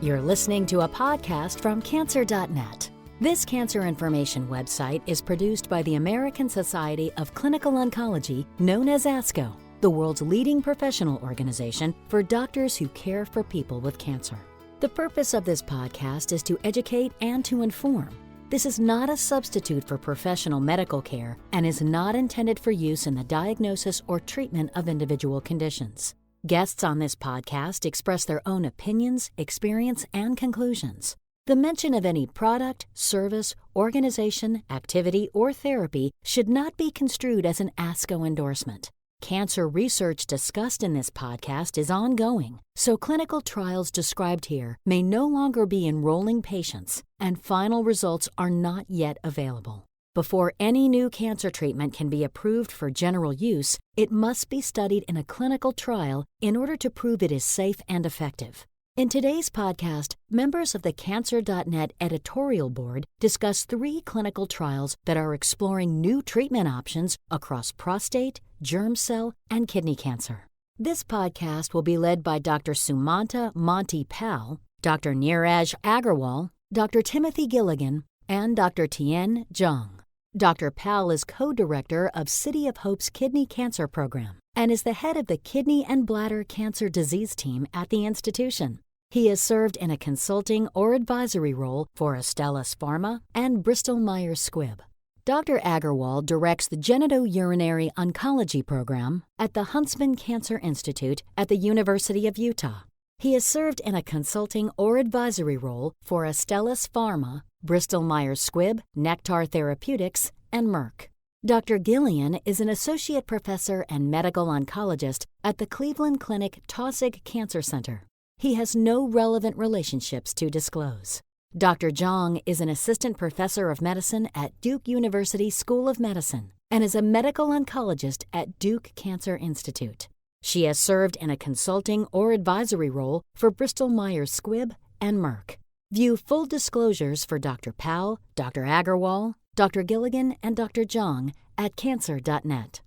You're listening to a podcast from Cancer.net. This cancer information website is produced by the American Society of Clinical Oncology, known as ASCO, the world's leading professional organization for doctors who care for people with cancer. The purpose of this podcast is to educate and to inform. This is not a substitute for professional medical care and is not intended for use in the diagnosis or treatment of individual conditions. Guests on this podcast express their own opinions, experience, and conclusions. The mention of any product, service, organization, activity, or therapy should not be construed as an ASCO endorsement. Cancer research discussed in this podcast is ongoing, so clinical trials described here may no longer be enrolling patients, and final results are not yet available. Before any new cancer treatment can be approved for general use, it must be studied in a clinical trial in order to prove it is safe and effective. In today's podcast, members of the Cancer.net Editorial Board discuss 3 clinical trials that are exploring new treatment options across prostate, germ cell, and kidney cancer. This podcast will be led by Dr. Sumanta Monty Pal, Dr. Neeraj Agarwal, Dr. Timothy Gilligan, and Dr. Tien Zhang. Dr. Pal is co-director of City of Hope's Kidney Cancer Program and is the head of the Kidney and Bladder Cancer Disease Team at the institution. He has served in a consulting or advisory role for Astellas Pharma and Bristol Myers Squibb. Dr. Agarwal directs the Genitourinary Oncology Program at the Huntsman Cancer Institute at the University of Utah. He has served in a consulting or advisory role for Astellas Pharma, Bristol Myers Squibb, Nektar Therapeutics, and Merck. Dr. Gillian is an associate professor and medical oncologist at the Cleveland Clinic Taussig Cancer Center. He has no relevant relationships to disclose. Dr. Zhang is an assistant professor of medicine at Duke University School of Medicine and is a medical oncologist at Duke Cancer Institute. She has served in a consulting or advisory role for Bristol Myers Squibb and Merck. View full disclosures for Dr. Pal, Dr. Agarwal, Dr. Gilligan, and Dr. Zhang at Cancer.net.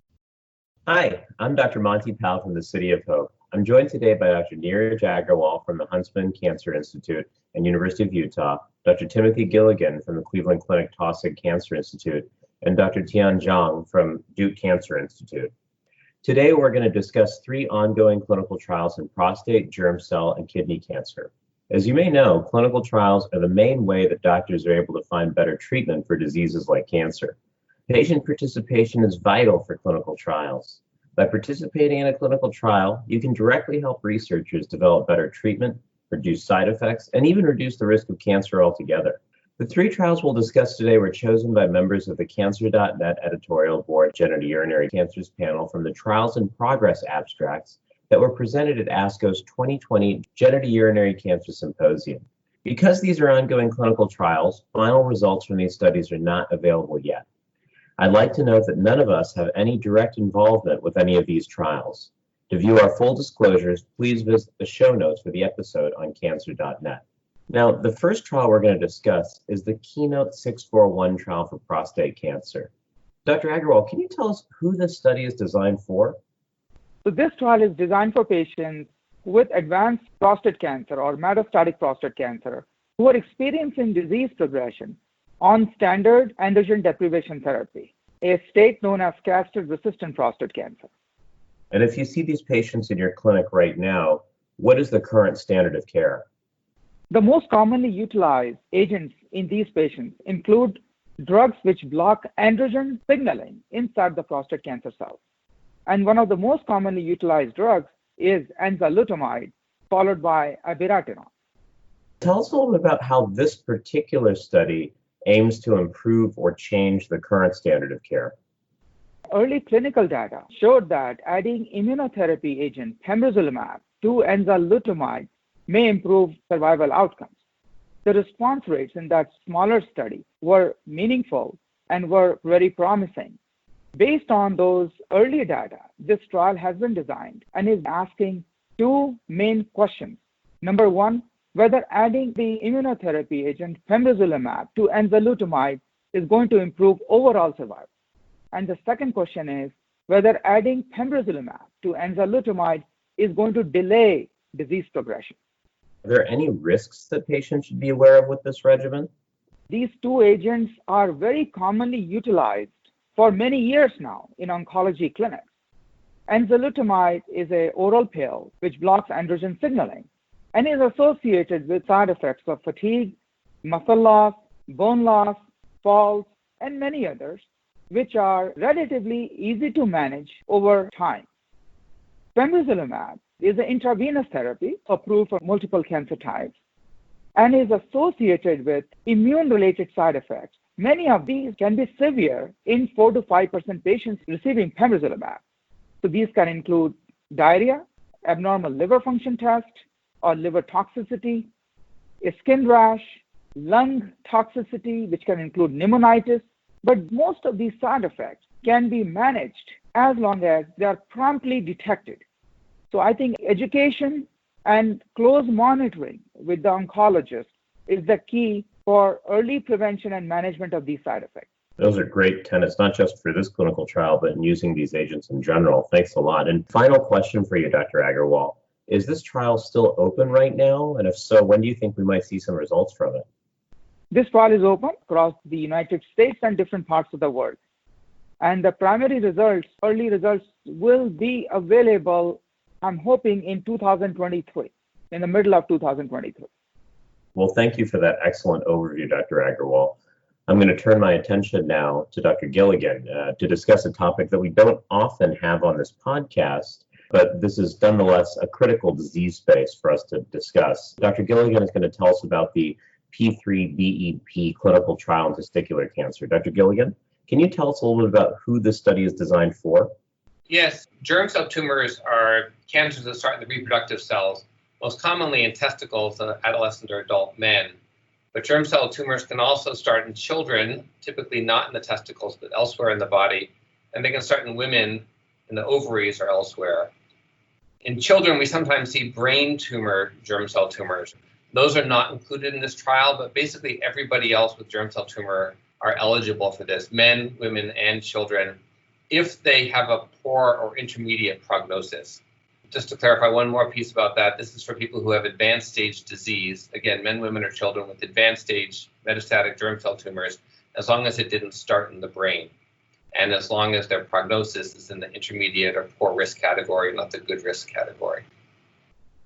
Hi, I'm Dr. Monty Pal from the City of Hope. I'm joined today by Dr. Neeraj Agarwal from the Huntsman Cancer Institute and University of Utah, Dr. Timothy Gilligan from the Cleveland Clinic Taussig Cancer Institute, and Dr. Tien Zhang from Duke Cancer Institute. Today, we're going to discuss 3 ongoing clinical trials in prostate, germ cell, and kidney cancer. As you may know, clinical trials are the main way that doctors are able to find better treatment for diseases like cancer. Patient participation is vital for clinical trials. By participating in a clinical trial, you can directly help researchers develop better treatment, reduce side effects, and even reduce the risk of cancer altogether. The 3 trials we'll discuss today were chosen by members of the Cancer.net Editorial Board Genitourinary Cancers panel from the Trials in Progress abstracts that were presented at ASCO's 2020 Genitourinary Cancer Symposium. Because these are ongoing clinical trials, final results from these studies are not available yet. I'd like to note that none of us have any direct involvement with any of these trials. To view our full disclosures, please visit the show notes for the episode on Cancer.net. Now, the first trial we're going to discuss is the KEYNOTE-641 trial for prostate cancer. Dr. Agarwal, can you tell us who this study is designed for? So this trial is designed for patients with advanced prostate cancer or metastatic prostate cancer who are experiencing disease progression on standard androgen deprivation therapy, a state known as castrate-resistant prostate cancer. And if you see these patients in your clinic right now, what is the current standard of care? The most commonly utilized agents in these patients include drugs which block androgen signaling inside the prostate cancer cells. And one of the most commonly utilized drugs is enzalutamide, followed by abiraterone. Tell us a little bit about how this particular study aims to improve or change the current standard of care. Early clinical data showed that adding immunotherapy agent pembrolizumab to enzalutamide may improve survival outcomes. The response rates in that smaller study were meaningful and were very promising. Based on those early data, this trial has been designed and is asking 2 main questions. Number 1, whether adding the immunotherapy agent pembrolizumab to enzalutamide is going to improve overall survival. And the second question is whether adding pembrolizumab to enzalutamide is going to delay disease progression. Are there any risks that patients should be aware of with this regimen? These two agents are very commonly utilized for many years now in oncology clinics. Enzalutamide is an oral pill which blocks androgen signaling and is associated with side effects of fatigue, muscle loss, bone loss, falls, and many others, which are relatively easy to manage over time. Pembrolizumab is an intravenous therapy approved for multiple cancer types and is associated with immune-related side effects. Many of these can be severe in 4 to 5% patients receiving pembrolizumab. So these can include diarrhea, abnormal liver function test, or liver toxicity, a skin rash, lung toxicity, which can include pneumonitis. But most of these side effects can be managed as long as they are promptly detected. So I think education and close monitoring with the oncologist is the key for early prevention and management of these side effects. Those are great tenets, not just for this clinical trial, but in using these agents in general. Thanks a lot. And final question for you, Dr. Agarwal. Is this trial still open right now? And if so, when do you think we might see some results from it? This trial is open across the United States and different parts of the world. And the primary results, early results, will be available, I'm hoping, in 2023, in the middle of 2023. Well, thank you for that excellent overview, Dr. Agarwal. I'm going to turn my attention now to Dr. Gilligan to discuss a topic that we don't often have on this podcast, but this is nonetheless a critical disease space for us to discuss. Dr. Gilligan is going to tell us about the P3BEP clinical trial in testicular cancer. Dr. Gilligan, can you tell us a little bit about who this study is designed for? Yes, germ cell tumors are cancers that start in the reproductive cells, most commonly in testicles of adolescent or adult men. But germ cell tumors can also start in children, typically not in the testicles, but elsewhere in the body. And they can start in women in the ovaries or elsewhere. In children, we sometimes see brain tumor germ cell tumors. Those are not included in this trial, but basically everybody else with germ cell tumor are eligible for this, men, women, and children, if they have a poor or intermediate prognosis. Just to clarify one more piece about that, this is for people who have advanced stage disease, again, men, women, or children with advanced stage metastatic germ cell tumors, as long as it didn't start in the brain, and as long as their prognosis is in the intermediate or poor risk category, not the good risk category.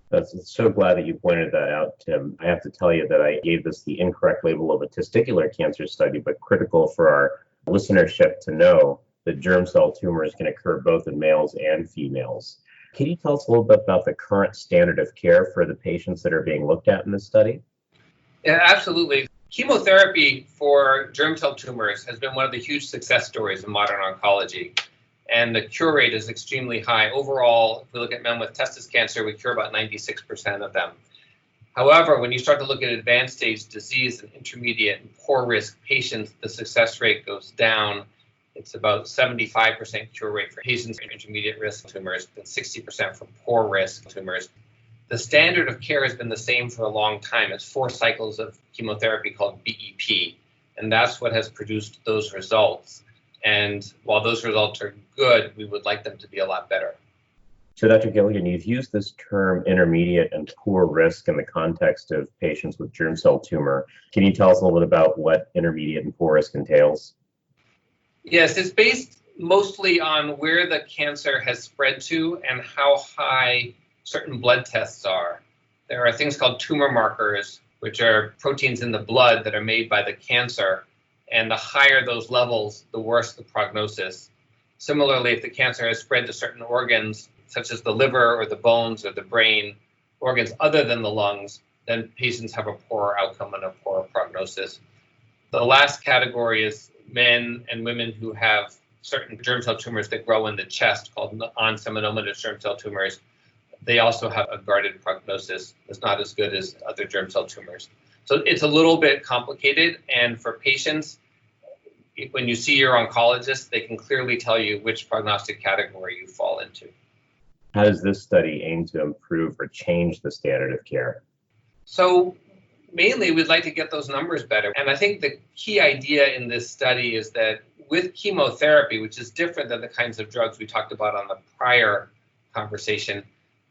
That's so glad that you pointed that out, Tim. I have to tell you that I gave this the incorrect label of a testicular cancer study, but critical for our listenership to know that germ cell tumors can occur both in males and females. Can you tell us a little bit about the current standard of care for the patients that are being looked at in this study? Yeah, absolutely. Chemotherapy for germ cell tumors has been one of the huge success stories in modern oncology. And the cure rate is extremely high. Overall, if we look at men with testis cancer, we cure about 96% of them. However, when you start to look at advanced stage disease in intermediate and poor risk patients, the success rate goes down. It's about 75% cure rate for patients with intermediate risk tumors and 60% for poor risk tumors. The standard of care has been the same for a long time. It's 4 cycles of chemotherapy called BEP, and that's what has produced those results. And while those results are good, we would like them to be a lot better. So, Dr. Gilligan, you've used this term intermediate and poor risk in the context of patients with germ cell tumor. Can you tell us a little bit about what intermediate and poor risk entails? Yes, it's based mostly on where the cancer has spread to and how high certain blood tests are. There are things called tumor markers, which are proteins in the blood that are made by the cancer. And the higher those levels, the worse the prognosis. Similarly, if the cancer has spread to certain organs, such as the liver or the bones or the brain, organs other than the lungs, then patients have a poorer outcome and a poorer prognosis. The last category is men and women who have certain germ cell tumors that grow in the chest, called non-seminomatous germ cell tumors. They also have a guarded prognosis. It's not as good as other germ cell tumors. So it's a little bit complicated, and for patients, when you see your oncologist, they can clearly tell you which prognostic category you fall into. How does this study aim to improve or change the standard of care? So mainly, we'd like to get those numbers better. And I think the key idea in this study is that with chemotherapy, which is different than the kinds of drugs we talked about on the prior conversation,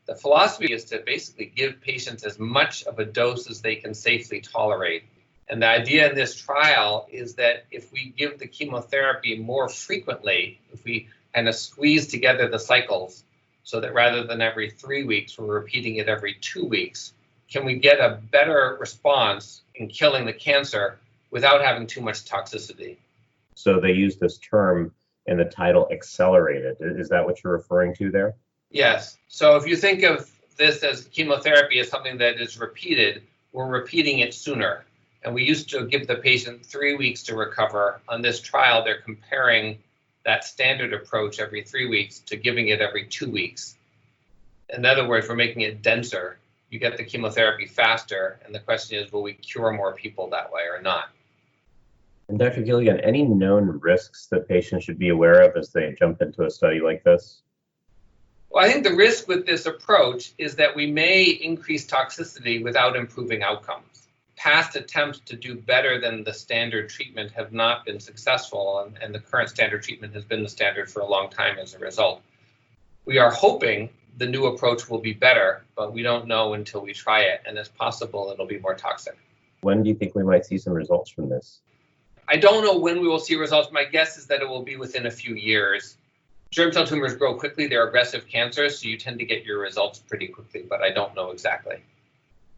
The philosophy is to basically give patients as much of a dose as they can safely tolerate. And the idea in this trial is that if we give the chemotherapy more frequently, if we kind of squeeze together the cycles so that rather than every 3 weeks, we're repeating it every 2 weeks, can we get a better response in killing the cancer without having too much toxicity? So they use this term in the title, accelerated. Is that what you're referring to there? Yes. So if you think of this as chemotherapy as something that is repeated, we're repeating it sooner. And we used to give the patient 3 weeks to recover. On this trial, they're comparing that standard approach every 3 weeks to giving it every 2 weeks. In other words, we're making it denser. You get the chemotherapy faster, and the question is, will we cure more people that way or not? And Dr. Gilligan, any known risks that patients should be aware of as they jump into a study like this? Well, I think the risk with this approach is that we may increase toxicity without improving outcomes. Past attempts to do better than the standard treatment have not been successful, and the current standard treatment has been the standard for a long time as a result. We are hoping the new approach will be better, but we don't know until we try it, and it's possible it'll be more toxic. When do you think we might see some results from this? I don't know when we will see results. My guess is that it will be within a few years. Germ cell tumors grow quickly. They're aggressive cancers, so you tend to get your results pretty quickly, but I don't know exactly.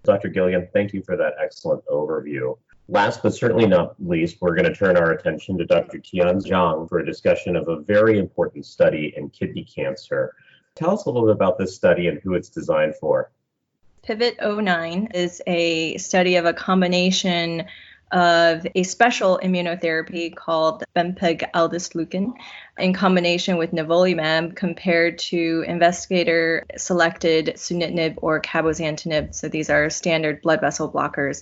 Dr. Gilligan, thank you for that excellent overview. Last but certainly not least, we're going to turn our attention to Dr. Tian Zhang for a discussion of a very important study in kidney cancer. Tell us a little bit about this study and who it's designed for. PIVOT-09 is a study of a combination of a special immunotherapy called bempeg-aldesleukin in combination with nivolumab compared to investigator-selected sunitinib or cabozantinib. So these are standard blood vessel blockers.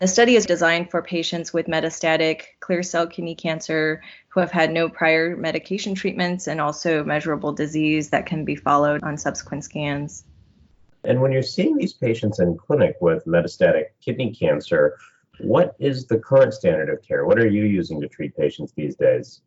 The study is designed for patients with metastatic clear cell kidney cancer who have had no prior medication treatments and also measurable disease that can be followed on subsequent scans. And when you're seeing these patients in clinic with metastatic kidney cancer, what is the current standard of care? What are you using to treat patients these days?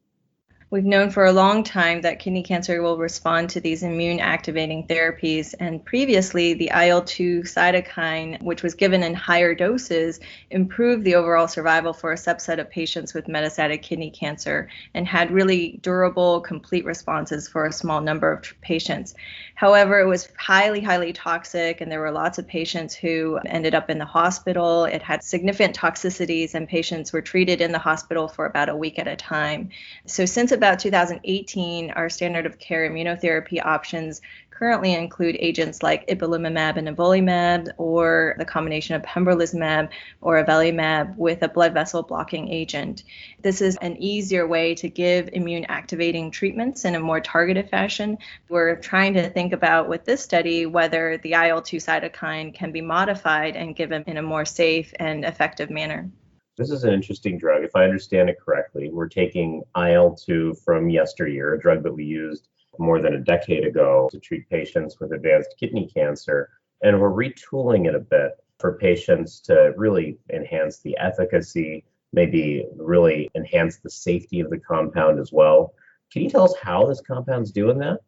We've known for a long time that kidney cancer will respond to these immune activating therapies, and previously the IL-2 cytokine, which was given in higher doses, improved the overall survival for a subset of patients with metastatic kidney cancer and had really durable, complete responses for a small number of patients. However, it was highly toxic, and there were lots of patients who ended up in the hospital. It had significant toxicities, and patients were treated in the hospital for about a week at a time. So since about 2018, our standard of care immunotherapy options currently include agents like ipilimumab and nivolumab, or the combination of pembrolizumab or avelumab with a blood vessel blocking agent. This is an easier way to give immune activating treatments in a more targeted fashion. We're trying to think about with this study whether the IL-2 cytokine can be modified and given in a more safe and effective manner. This is an interesting drug. If I understand it correctly, we're taking IL-2 from yesteryear, a drug that we used more than a decade ago to treat patients with advanced kidney cancer, and we're retooling it a bit for patients to really enhance the efficacy, maybe really enhance the safety of the compound as well. Can you tell us how this compound's doing that?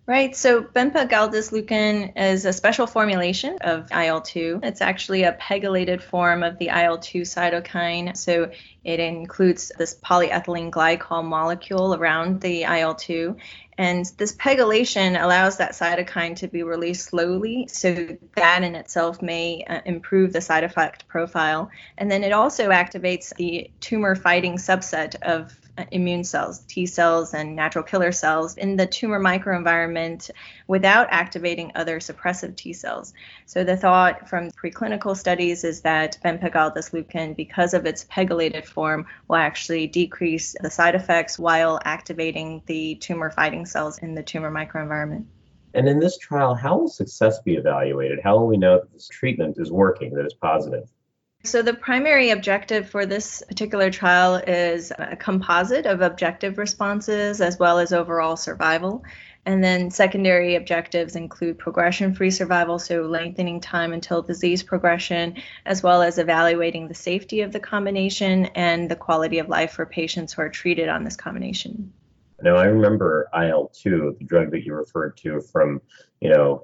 Right, so bempeg-aldesleukin is a special formulation of IL-2. It's actually a pegylated form of the IL-2 cytokine. So it includes this polyethylene glycol molecule around the IL-2. And this pegylation allows that cytokine to be released slowly. So that in itself may improve the side effect profile. And then it also activates the tumor fighting subset of immune cells, T cells and natural killer cells in the tumor microenvironment without activating other suppressive T cells. So the thought from preclinical studies is that bempeg-aldesleukin, because of its pegylated form, will actually decrease the side effects while activating the tumor fighting cells in the tumor microenvironment. And in this trial, how will success be evaluated? How will we know that this treatment is working, that it's positive? So the primary objective for this particular trial is a composite of objective responses as well as overall survival. And then secondary objectives include progression-free survival, so lengthening time until disease progression, as well as evaluating the safety of the combination and the quality of life for patients who are treated on this combination. Now, I remember IL-2, the drug that you referred to from,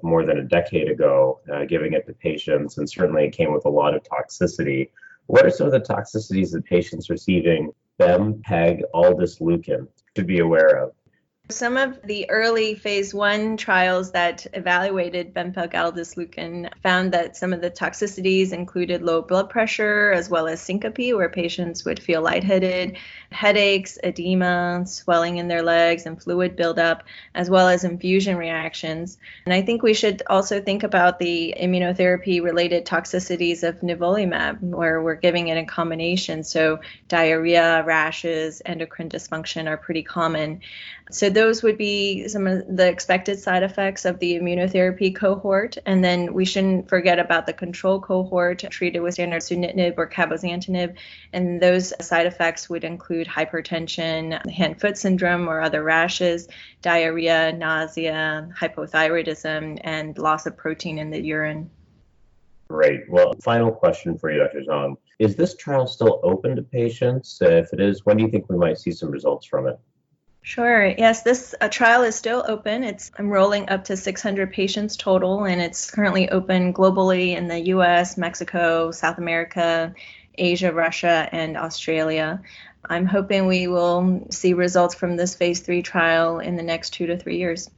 more than a decade ago, giving it to patients, and certainly it came with a lot of toxicity. What are some of the toxicities that patients receiving BEM, PEG, aldesleukin should be aware of? Some of the early phase 1 trials that evaluated bempegaldesleukin found that some of the toxicities included low blood pressure as well as syncope, where patients would feel lightheaded, headaches, edema, swelling in their legs, and fluid buildup, as well as infusion reactions. And I think we should also think about the immunotherapy-related toxicities of nivolumab, where we're giving it in combination. So diarrhea, rashes, endocrine dysfunction are pretty common. So those would be some of the expected side effects of the immunotherapy cohort. And then we shouldn't forget about the control cohort treated with standard sunitinib or cabozantinib. And those side effects would include hypertension, hand-foot syndrome or other rashes, diarrhea, nausea, hypothyroidism, and loss of protein in the urine. Great. Well, final question for you, Dr. Zhang. Is this trial still open to patients? If it is, when do you think we might see some results from it? Sure. Yes, this trial is still open. It's enrolling up to 600 patients total, and it's currently open globally in the US, Mexico, South America, Asia, Russia, and Australia. I'm hoping we will see results from this phase 3 trial in the next 2 to 3 years.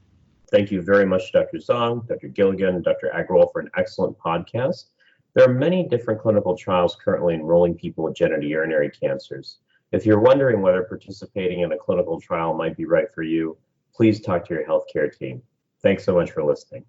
Thank you very much, Dr. Zhang, Dr. Gilligan, and Dr. Agrawal for an excellent podcast. There are many different clinical trials currently enrolling people with genitourinary cancers. If you're wondering whether participating in a clinical trial might be right for you, please talk to your healthcare team. Thanks so much for listening.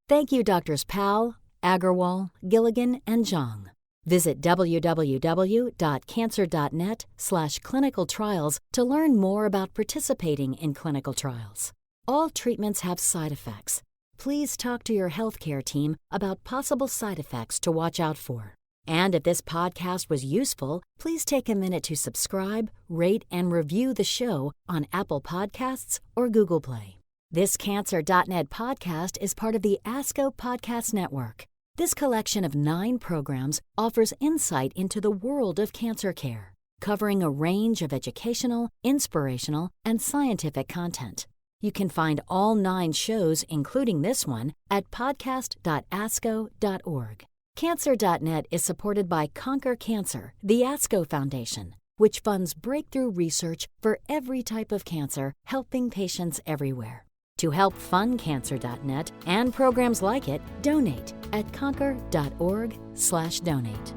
Thank you, Drs. Powell, Agrawal, Gilligan, and Zhang. Visit www.cancer.net/clinical trials to learn more about participating in clinical trials. All treatments have side effects. Please talk to your healthcare team about possible side effects to watch out for. And if this podcast was useful, please take a minute to subscribe, rate, and review the show on Apple Podcasts or Google Play. This Cancer.net podcast is part of the ASCO Podcast Network. This collection of 9 programs offers insight into the world of cancer care, covering a range of educational, inspirational, and scientific content. You can find all 9 shows, including this one, at podcast.asco.org. Cancer.net is supported by Conquer Cancer, the ASCO Foundation, which funds breakthrough research for every type of cancer, helping patients everywhere. To help fund Cancer.net and programs like it, donate at conquer.org/donate.